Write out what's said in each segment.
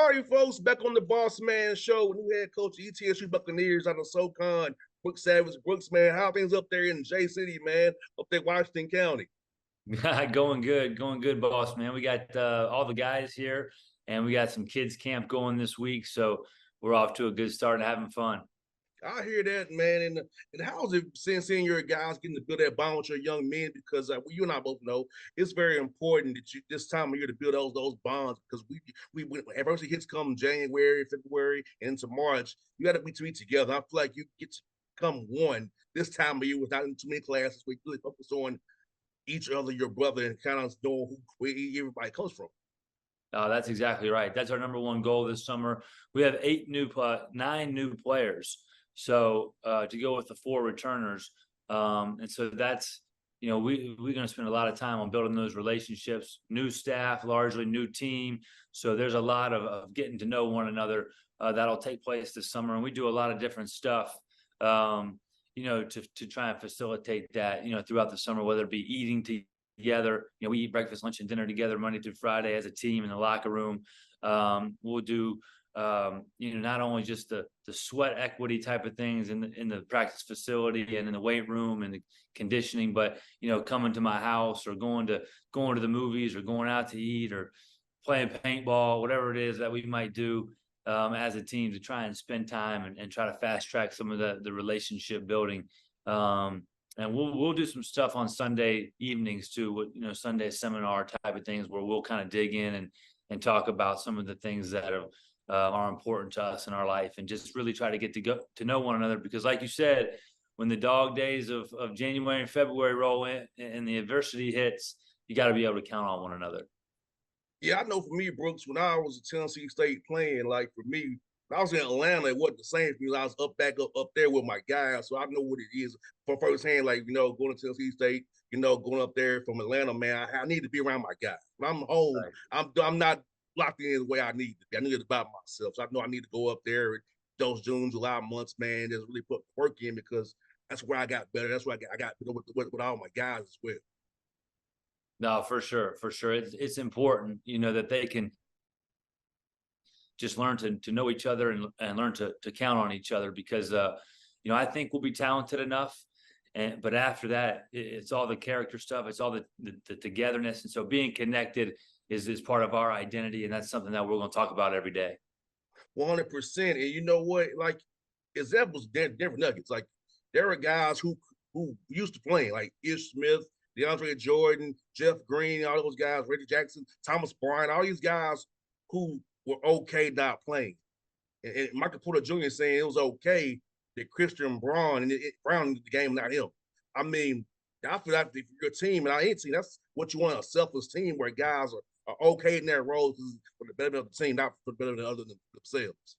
All right, folks, back on the Bossman show with new head coach of ETSU Buccaneers out of SoCon, Brooks Savage. Brooks, man, how things up there in J City, man, up there Washington County? Going good, boss man. We got all the guys here, and we got some kids camp going this week, so we're off to a good start and having fun. I hear that, man. And how's it seeing your guys getting to build that bond with your young men? Because you and I both know it's very important that you this time of year to build those bonds. Because we adversity hits come January, February, and into March, you got to be together. I feel like you get to come one this time of year without too many classes. We really focus on each other, your brother, and kind of know where everybody comes from. That's exactly right. That's our number one goal this summer. We have 9 new players, so to go with the 4 returners, and so that's we're going to spend a lot of time on building those relationships. New staff, largely new team, so there's a lot of getting to know one another that'll take place this summer, and we do a lot of different stuff. To try and facilitate that, throughout the summer, whether it be eating together. We eat breakfast, lunch, and dinner together Monday through Friday as a team in the locker room. We'll do, not only just the sweat equity type of things in the practice facility and in the weight room and the conditioning, but coming to my house or going to the movies or going out to eat or playing paintball, whatever it is that we might do as a team to try and spend time and try to fast track some of the relationship building. And we'll do some stuff on Sunday evenings too, Sunday seminar type of things where we'll kind of dig in and talk about some of the things that are important to us in our life, and just really try to get to know one another. Because like you said, when the dog days of January and February roll in and the adversity hits, you got to be able to count on one another. Yeah, I know for me, Brooks, when I was at Tennessee State playing, like for me, when I was in Atlanta, it wasn't the same because I was up there with my guys. So I know what it is from firsthand, like, going to Tennessee State, going up there from Atlanta, man, I need to be around my guys. When I'm home, right. I'm not locked in the way I need to be. I need it about myself. So I know I need to go up there in those June, July months, man, just really put work in, because that's where I got better. That's where I got with all my guys as well. No, for sure. It's important, that they can just learn to know each other and learn to count on each other, because I think we'll be talented enough, but after that, it's all the character stuff. It's all the togetherness, and so being connected is part of our identity, and that's something that we're going to talk about every day. 100%. And you know what? Like, examples, Denver Nuggets. Like, there are guys who used to play, like Ish Smith, DeAndre Jordan, Jeff Green, all those guys, Reggie Jackson, Thomas Bryant, all these guys who were okay not playing. And Michael Porter Jr. saying it was okay that Christian Braun and Brown in the game, not him. I mean, I feel like if you're a team, and I ain't seen that's what you want, a selfless team where guys are okay in their roles for the betterment of the team, not for the betterment of other than themselves.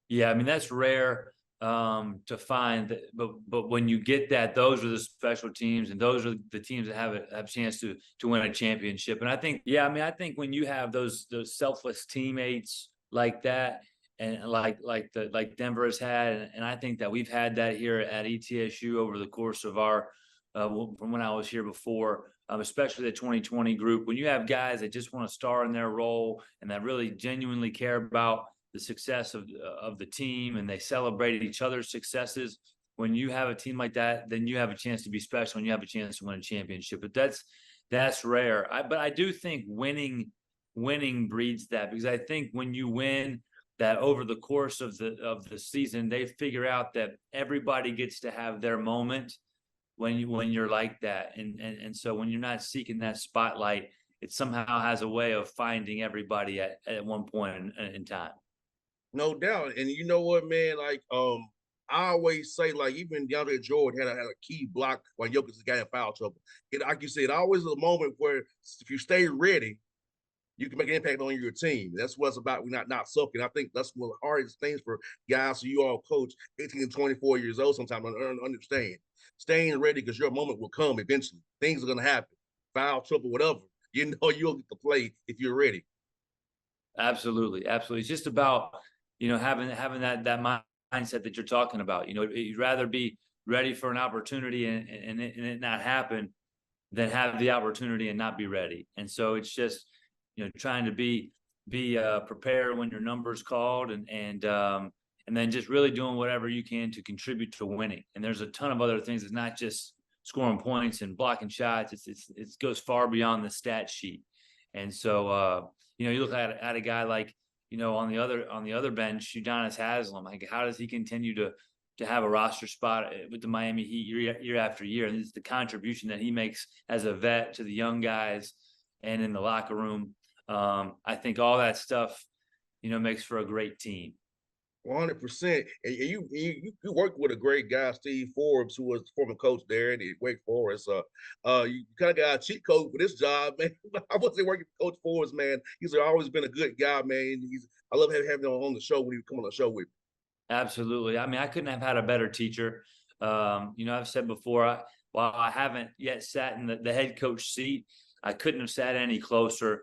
Yeah, I mean, that's rare to find that, but when you get that, those are the special teams, and those are the teams that have a chance to win a championship. And I think, I think when you have those selfless teammates like that, and like Denver has had, and I think that we've had that here at ETSU over the course of our from when I was here before, especially the 2020 group. When you have guys that just want to star in their role and that really genuinely care about the success of the team, and they celebrate each other's successes. When you have a team like that, then you have a chance to be special and you have a chance to win a championship. But that's rare. But I do think winning breeds that, because I think when you win, that over the course of the season, they figure out that everybody gets to have their moment when you're like that, and so when you're not seeking that spotlight, it somehow has a way of finding everybody at one point in time. No doubt. And you know what, man? Like, I always say, like, even DeAndre Jordan had a key block when Jokic got in foul trouble. Like you said, always a moment where if you stay ready, you can make an impact on your team. That's what it's about. We're not sucking. I think that's one of the hardest things for guys who you all coach 18 and 24 years old sometimes to understand. Staying ready, because your moment will come eventually. Things are going to happen. Foul trouble, whatever. You'll get to play if you're ready. Absolutely. It's just about having that mindset that you're talking about. You'd rather be ready for an opportunity and it not happen than have the opportunity and not be ready. And so it's just trying to be be prepared when your number is called, and then just really doing whatever you can to contribute to winning. And there's a ton of other things. It's not just scoring points and blocking shots. It goes far beyond the stat sheet. And so you look at a guy like, on the other bench, Udonis Haslem. Like, how does he continue to have a roster spot with the Miami Heat year after year? And it's the contribution that he makes as a vet to the young guys and in the locker room. I think all that stuff, makes for a great team. 100%. And you worked with a great guy, Steve Forbes, who was the former coach there at Wake Forest. You kind of got a cheat code for this job, man. I wasn't working with Coach Forbes, man. He's always been a good guy, man. I love having him on the show when he come on the show with me. Absolutely. I mean, I couldn't have had a better teacher. I've said before, while I haven't yet sat in the head coach seat, I couldn't have sat any closer,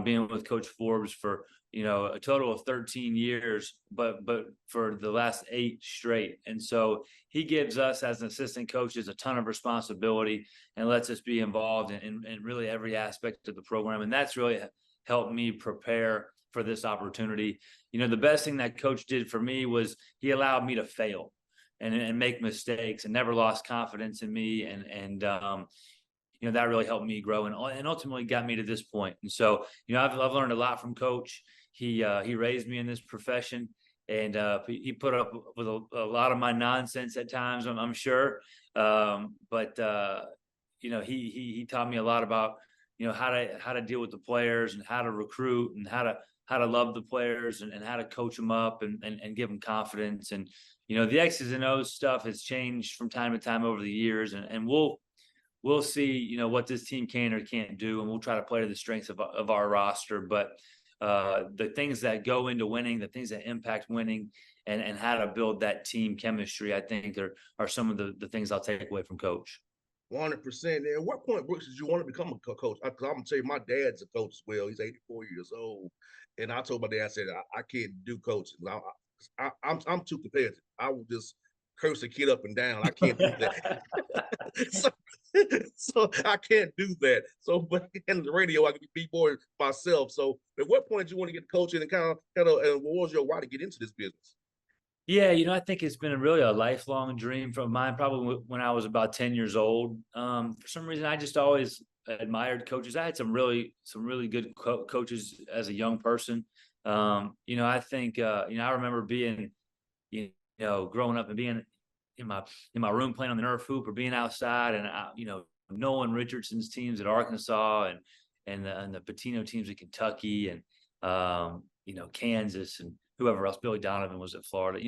being with Coach Forbes for, a total of 13 years, but for the last 8 straight. And so he gives us as an assistant coaches a ton of responsibility and lets us be involved in really every aspect of the program. And that's really helped me prepare for this opportunity. The best thing that coach did for me was he allowed me to fail and make mistakes and never lost confidence in me. And that really helped me grow and ultimately got me to this point. And so, I've learned a lot from Coach. He raised me in this profession, and he put up with a lot of my nonsense at times, I'm sure. But he taught me a lot about, how to deal with the players and how to recruit and how to love the players and how to coach them up and give them confidence. And, the X's and O's stuff has changed from time to time over the years, and we'll see, what this team can or can't do, and we'll try to play to the strengths of our roster. But the things that go into winning, the things that impact winning, and how to build that team chemistry, I think are some of the things I'll take away from Coach. 100%. At what point, Brooks, did you want to become a coach? Because I'm gonna tell you, my dad's a coach as well. He's 84 years old, and I told my dad, I said, I can't do coaching. I'm too competitive. I will just curse a kid up and down. I can't do that. so, so I can't do that. So, but in the radio, I can be more myself. So, at what point did you want to get coaching and and what was your why to get into this business? Yeah, I think it's been really a lifelong dream from mine, probably when I was about 10 years old. For some reason, I just always admired coaches. I had some really good coaches as a young person. I think, I remember being, growing up and being in my room playing on the Nerf hoop or being outside and, knowing Richardson's teams at Arkansas and the Patino teams at Kentucky and, Kansas and whoever else, Billy Donovan was at Florida,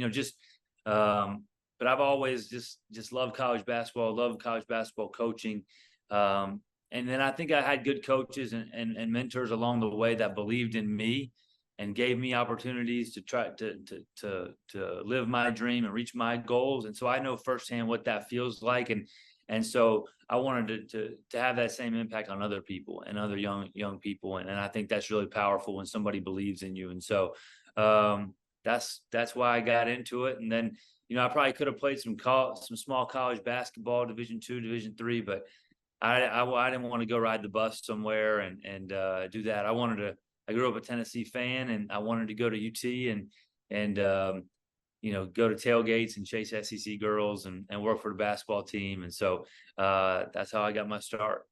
but I've always just loved college basketball coaching. And then I think I had good coaches and mentors along the way that believed in me and gave me opportunities to try to live my dream and reach my goals. And so I know firsthand what that feels like. And so I wanted to have that same impact on other people and other young people. And I think that's really powerful when somebody believes in you. And so that's why I got into it. And then, I probably could have played some small college basketball, Division II, Division III, but I didn't want to go ride the bus somewhere and do that. I grew up a Tennessee fan, and I wanted to go to UT and go to tailgates and chase SEC girls and work for the basketball team. And so that's how I got my start.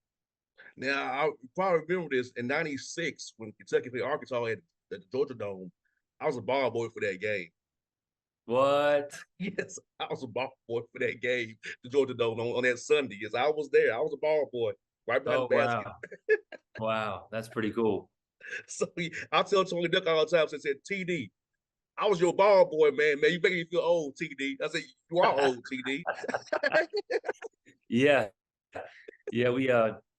Now, I probably remember this in '96 when Kentucky played Arkansas at the Georgia Dome. I was a ball boy for that game. What? Yes, I was a ball boy for that game, the Georgia Dome on that Sunday. Yes, I was there. I was a ball boy right behind Oh, the basket. wow. Wow. That's pretty cool. So I tell Tony Duck all the time, said, TD, I was your ball boy, man. You making me feel old, TD. I said, you are old, TD. Yeah. Yeah. We,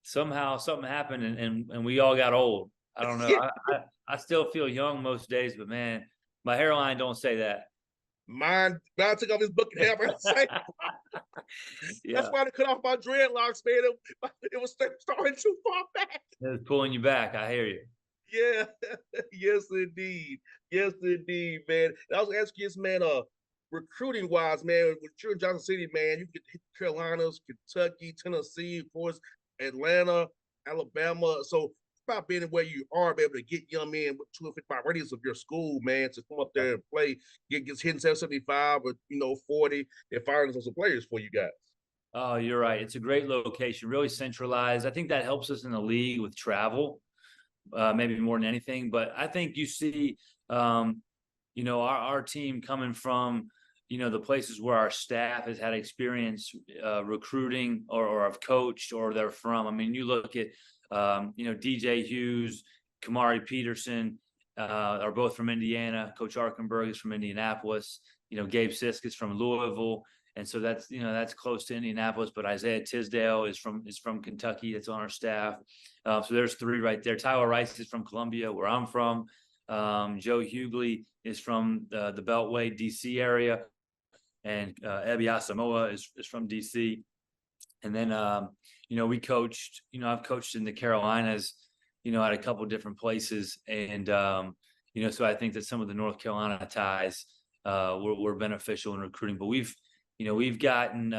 somehow something happened and we all got old. I don't know. I still feel young most days, but man, my hairline don't say that. Mine took off his bucket hat. Yeah. That's why they cut off my dreadlocks, man. It was starting too far back. It's pulling you back. I hear you. Yeah, yes indeed, man. And I was asking this man, recruiting wise, man, with you're in Johnson City, man, you get Carolinas, Kentucky, Tennessee, of course, Atlanta, Alabama. So about being where you are, be able to get young men with 255 radius of your school, man, to come up there and play, gets hitting 775 or 40, and firing some players for you guys. Oh, you're right. It's a great location, really centralized. I think that helps us in the league with travel, maybe more than anything. But I think you see, our team coming from, the places where our staff has had experience recruiting or have coached or they're from. I mean, you look at, DJ Hughes, Kamari Peterson are both from Indiana. Coach Arkenberg is from Indianapolis. Gabe Sisk is from Louisville. And so that's close to Indianapolis, but Isaiah Tisdale is from Kentucky. That's on our staff. So there's three right there. Tyler Rice is from Columbia, where I'm from. Joe Hughley is from the Beltway, DC area, and Ebi Asamoah is from DC. And then we coached. I've coached in the Carolinas. At a couple different places, and so I think that some of the North Carolina ties were beneficial in recruiting. But we've gotten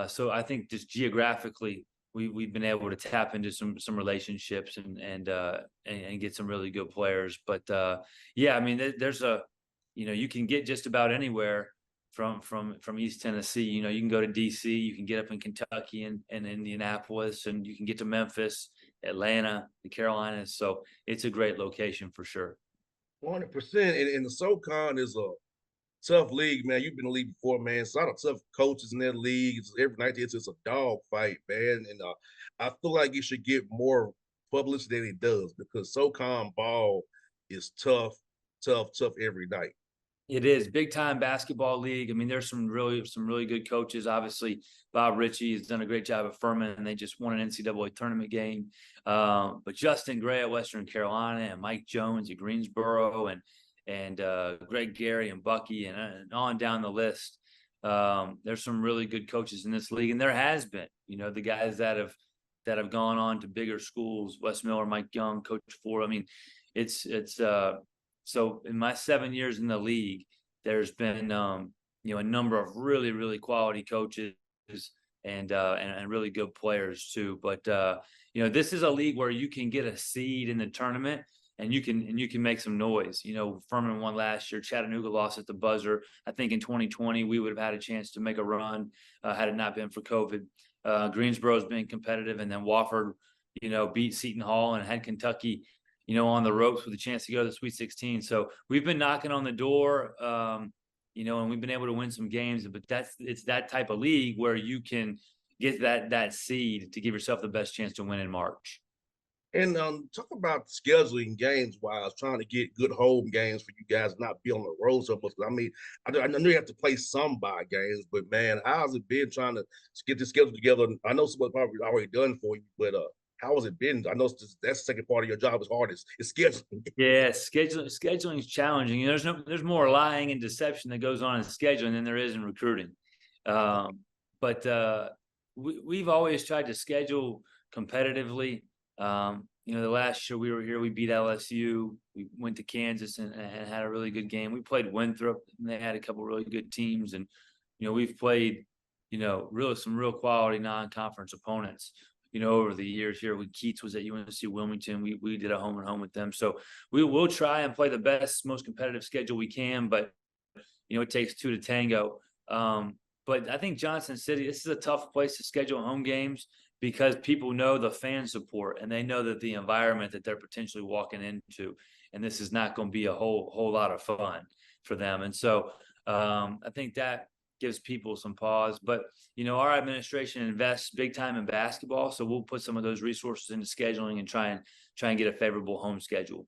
so I think just geographically we've been able to tap into some relationships and get some really good players. But I mean, there's you can get just about anywhere from East Tennessee. You can go to DC, you can get up in Kentucky and Indianapolis, and you can get to Memphis, Atlanta, the Carolinas. So it's a great location for sure. 100%. And the SoCon is a tough league, man. You've been in the league before, man. It's a lot of tough coaches in that league. Every night it's a dog fight, man. And I feel like it should get more publicity than it does, because SoCon ball is tough every night. It is big time basketball league. I mean, there's some really good coaches. Obviously, Bob Ritchie has done a great job at Furman, and they just won an NCAA tournament game. But Justin Gray at Western Carolina, and Mike Jones at Greensboro, and Greg Gary and Bucky, and on down the list. There's some really good coaches in this league, and there has been, the guys that have gone on to bigger schools, Wes Miller, Mike Young, Coach Ford. I mean, it's so in my 7 years in the league, there's been a number of really, really quality coaches and really good players too. But this is a league where you can get a seed in the tournament and you can make some noise. Furman won last year. Chattanooga lost at the buzzer. I think in 2020 we would have had a chance to make a run had it not been for COVID. Greensboro's been competitive, and then Wofford, beat Seton Hall and had Kentucky, on the ropes with a chance to go to the Sweet 16. So we've been knocking on the door, and we've been able to win some games. But it's that type of league where you can get that seed to give yourself the best chance to win in March. And talk about scheduling games wise, trying to get good home games for you guys, not be on the road so much. I mean, I know you have to play some bye games, but man, how's it been trying to get the schedule together? I know someone's probably already done for you, but how has it been? I know that's the second part of your job is hardest. It's scheduling. Yeah, scheduling is challenging. There's more lying and deception that goes on in scheduling than there is in recruiting. But we've always tried to schedule competitively. The last year we were here, we beat LSU. We went to Kansas and had a really good game. We played Winthrop, and they had a couple really good teams. And we've played some real quality non-conference opponents. Over the years here. When Keats was at UNC Wilmington, we did a home and home with them. So we will try and play the best, most competitive schedule we can, but it takes two to tango. But I think Johnson City, this is a tough place to schedule home games because people know the fan support and they know that the environment that they're potentially walking into, and this is not going to be a whole lot of fun for them. And so I think that gives people some pause. But our administration invests big time in basketball, so we'll put some of those resources into scheduling and try and get a favorable home schedule.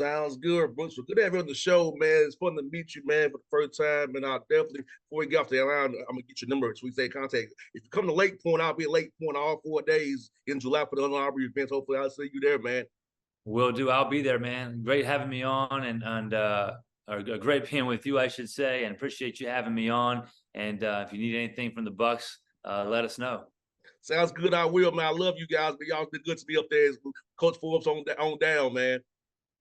Sounds good, Brooks. Well, good to have you on the show, man. It's fun to meet you, man, for the first time. And I'll definitely, before we get off the line, I'm gonna get your number so we stay in contact. If you come to Lake Point, I'll be at Lake Point all 4 days in July for the Under Armour events. Hopefully, I'll see you there, man. Will do. I'll be there, man. Great having me on, and a great being with you, I should say, and appreciate you having me on. And if you need anything from the Bucks, let us know. Sounds good. I will, man. I love you guys, but y'all been good to be up there. Coach Forbes on down, man.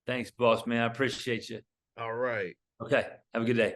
Thanks, boss, man. I appreciate you. All right. Okay. Have a good day.